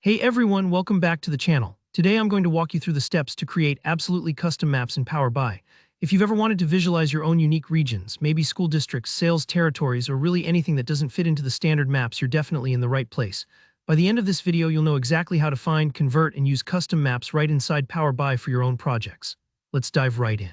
Hey everyone, welcome back to the channel. Today I'm going to walk you through the steps to create absolutely custom maps in PowerBI. If you've ever wanted to visualize your own unique regions, maybe school districts, sales territories, or really anything that doesn't fit into the standard maps, you're definitely in the right place. By the end of this video, you'll know exactly how to find, convert, and use custom maps right inside PowerBI for your own projects. Let's dive right in.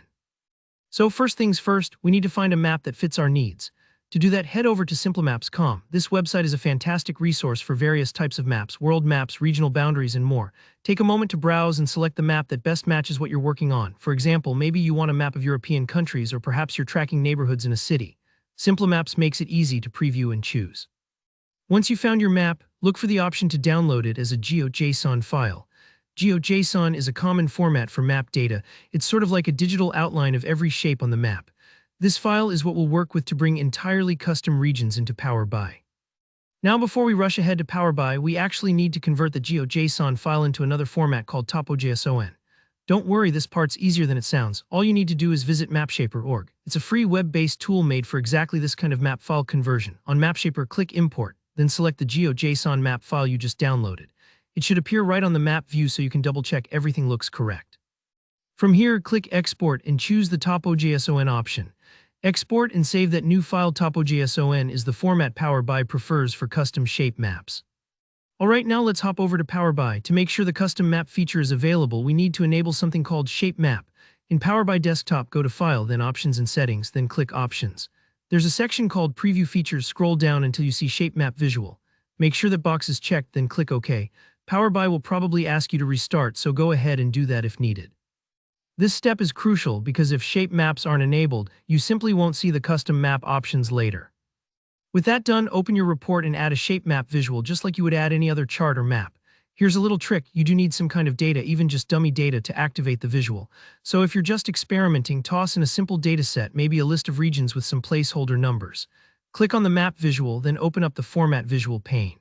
So first things first, we need to find a map that fits our needs. To do that, head over to simplemaps.com. This website is a fantastic resource for various types of maps, world maps, regional boundaries, and more. Take a moment to browse and select the map that best matches what you're working on. For example, maybe you want a map of European countries, or perhaps you're tracking neighborhoods in a city. Simple Maps makes it easy to preview and choose. Once you've found your map, look for the option to download it as a GeoJSON file. GeoJSON is a common format for map data. It's sort of like a digital outline of every shape on the map. This file is what we'll work with to bring entirely custom regions into PowerBI. Now, before we rush ahead to PowerBI, we actually need to convert the GeoJSON file into another format called topo.json. Don't worry, this part's easier than it sounds. All you need to do is visit mapshaper.org. It's a free web-based tool made for exactly this kind of map file conversion. On Mapshaper, click Import, then select the GeoJSON map file you just downloaded. It should appear right on the map view so you can double-check everything looks correct. From here, click Export and choose the topo.json option. Export and save that new file. Topo.json is the format PowerBI prefers for custom shape maps. Alright, now let's hop over to PowerBI. To make sure the custom map feature is available, we need to enable something called Shape Map. In PowerBI Desktop, go to File, then Options and Settings, then click Options. There's a section called Preview Features. Scroll down until you see Shape Map Visual. Make sure that box is checked, then click OK. PowerBI will probably ask you to restart, so go ahead and do that if needed. This step is crucial because if shape maps aren't enabled, you simply won't see the custom map options later. With that done, open your report and add a shape map visual just like you would add any other chart or map. Here's a little trick: you do need some kind of data, even just dummy data, to activate the visual. So if you're just experimenting, toss in a simple data set, maybe a list of regions with some placeholder numbers. Click on the map visual, then open up the Format Visual pane.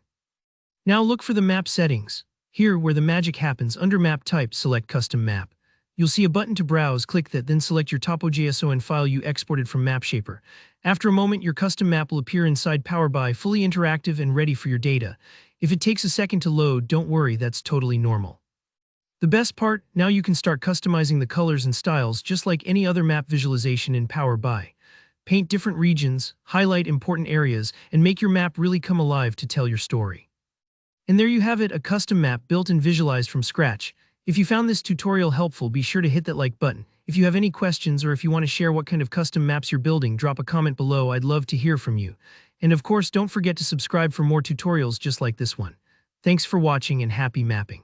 Now look for the map settings. Here, where the magic happens, under Map Type, select Custom Map. You'll see a button to browse. Click that, then select your topo.json file you exported from Mapshaper. After a moment, your custom map will appear inside PowerBI, fully interactive and ready for your data. If it takes a second to load, don't worry, that's totally normal. The best part, now you can start customizing the colors and styles just like any other map visualization in PowerBI. Paint different regions, highlight important areas, and make your map really come alive to tell your story. And there you have it, a custom map built and visualized from scratch. If you found this tutorial helpful, be sure to hit that like button. If you have any questions or if you want to share what kind of custom maps you're building, drop a comment below. I'd love to hear from you. And of course, don't forget to subscribe for more tutorials just like this one. Thanks for watching and happy mapping.